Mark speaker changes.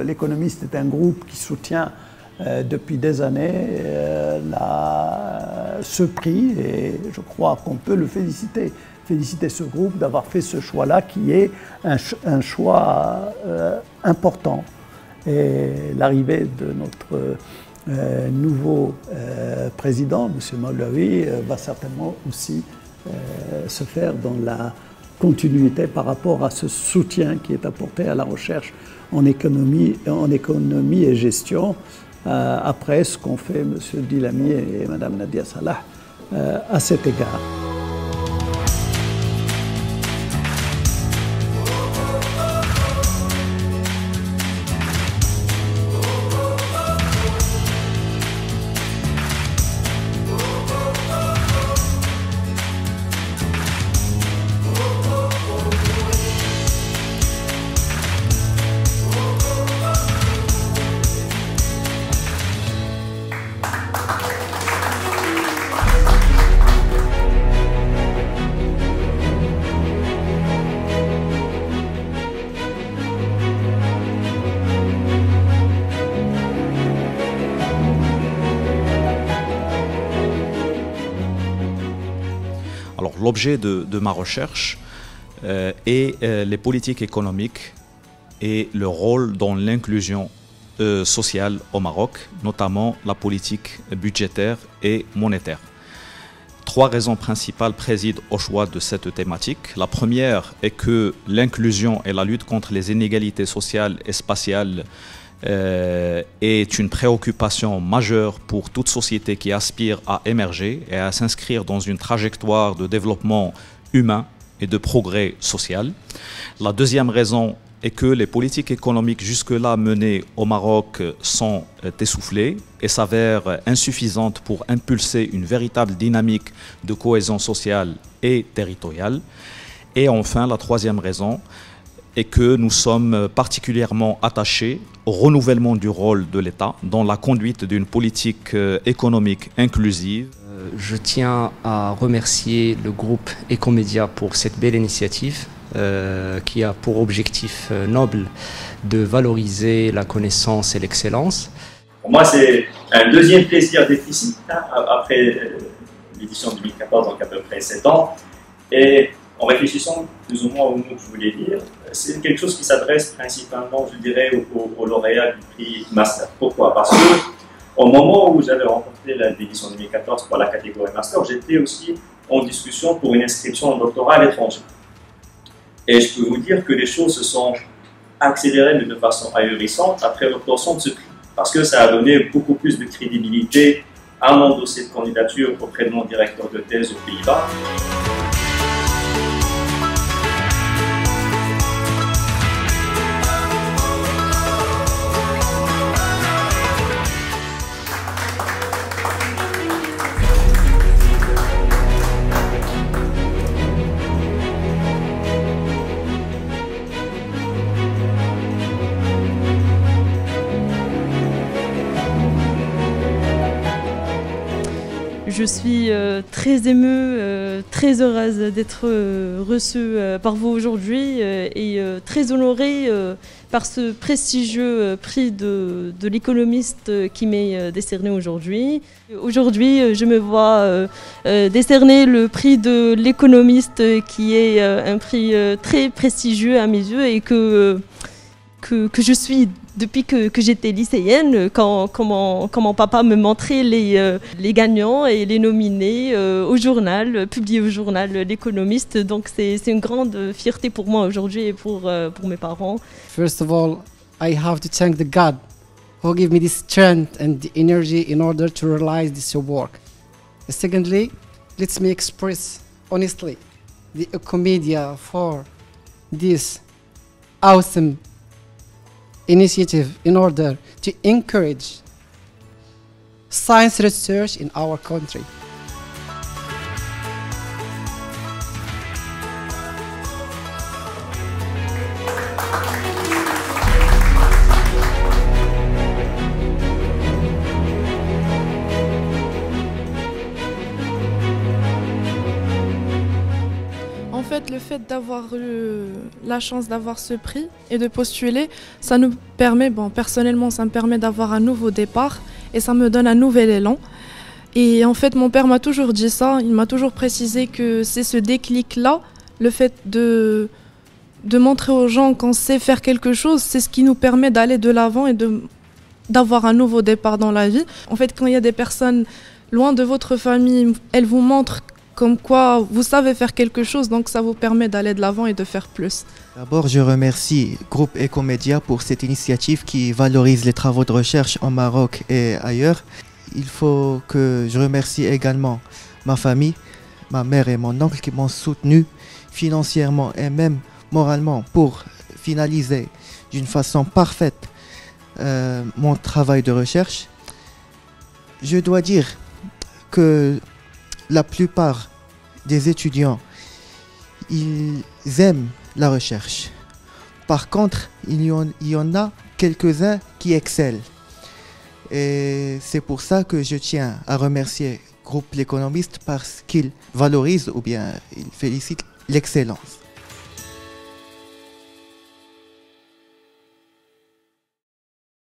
Speaker 1: l'Économiste est un groupe qui soutient depuis des années ce prix et je crois qu'on peut le féliciter. Féliciter ce groupe d'avoir fait ce choix-là qui est un choix important. Et l'arrivée de notre nouveau président, M. Maulaoui, va certainement aussi se faire dans la continuité par rapport à ce soutien qui est apporté à la recherche en économie et gestion, après ce qu'ont fait M. Dilami et Mme Nadia Salah à cet égard.
Speaker 2: Alors l'objet de ma recherche est les politiques économiques et le rôle dans l'inclusion sociale au Maroc, notamment la politique budgétaire et monétaire. Trois raisons principales président au choix de cette thématique. La première est que l'inclusion et la lutte contre les inégalités sociales et spatiales est une préoccupation majeure pour toute société qui aspire à émerger et à s'inscrire dans une trajectoire de développement humain et de progrès social. La deuxième raison est que les politiques économiques jusque-là menées au Maroc sont essoufflées et s'avèrent insuffisantes pour impulser une véritable dynamique de cohésion sociale et territoriale. Et enfin, la troisième raison est que nous sommes particulièrement attachés au renouvellement du rôle de l'État dans la conduite d'une politique économique inclusive.
Speaker 3: Je tiens à remercier le groupe Ecomédia pour cette belle initiative qui a pour objectif noble de valoriser la connaissance et l'excellence.
Speaker 4: Pour moi, c'est un deuxième plaisir d'être ici, après l'édition 2014, donc à peu près 7 ans. Et en réfléchissant plus ou moins au mot que je voulais dire, c'est quelque chose qui s'adresse principalement, je dirais, aux lauréats du prix Master. Pourquoi? Parce que au moment où j'avais remporté l'édition 2014 pour la catégorie Master, j'étais aussi en discussion pour une inscription en doctorat à l'étranger. Et je peux vous dire que les choses se sont accélérées de façon ahurissante après l'obtention de ce prix. Parce que ça a donné beaucoup plus de crédibilité à mon dossier de candidature auprès de mon directeur de thèse aux Pays-Bas.
Speaker 5: Je suis très émue, très heureuse d'être reçue par vous aujourd'hui et très honorée par ce prestigieux prix de l'économiste qui m'est décerné aujourd'hui. Aujourd'hui, je me vois décerner le prix de l'économiste qui est un prix très prestigieux à mes yeux et que je suis depuis que j'étais lycéenne, quand mon papa me montrait les gagnants et les nominés au journal, publiés au journal L'Économiste. Donc c'est une grande fierté pour moi aujourd'hui et pour mes parents.
Speaker 6: First of all, I have to thank the God who gave me this strength and the energy in order to realize this work. Secondly, let me express honestly the Ecomédia for this awesome initiative in order to encourage science research in our country.
Speaker 7: En fait, le fait d'avoir eu la chance d'avoir ce prix et de postuler, ça nous permet, personnellement, ça me permet d'avoir un nouveau départ et ça me donne un nouvel élan. Et en fait, mon père m'a toujours dit ça, il m'a toujours précisé que c'est ce déclic-là, le fait de montrer aux gens qu'on sait faire quelque chose, c'est ce qui nous permet d'aller de l'avant et d'avoir un nouveau départ dans la vie. En fait, quand il y a des personnes loin de votre famille, elles vous montrent comme quoi vous savez faire quelque chose, donc ça vous permet d'aller de l'avant et de faire plus.
Speaker 8: D'abord, je remercie Groupe Ecomédia pour cette initiative qui valorise les travaux de recherche au Maroc et ailleurs. Il faut que je remercie également ma famille, ma mère et mon oncle qui m'ont soutenu financièrement et même moralement pour finaliser d'une façon parfaite mon travail de recherche. Je dois dire que la plupart des étudiants, ils aiment la recherche. Par contre, il y en a quelques-uns qui excellent. Et c'est pour ça que je tiens à remercier Groupe L'Économiste parce qu'il valorise ou bien il félicite l'excellence.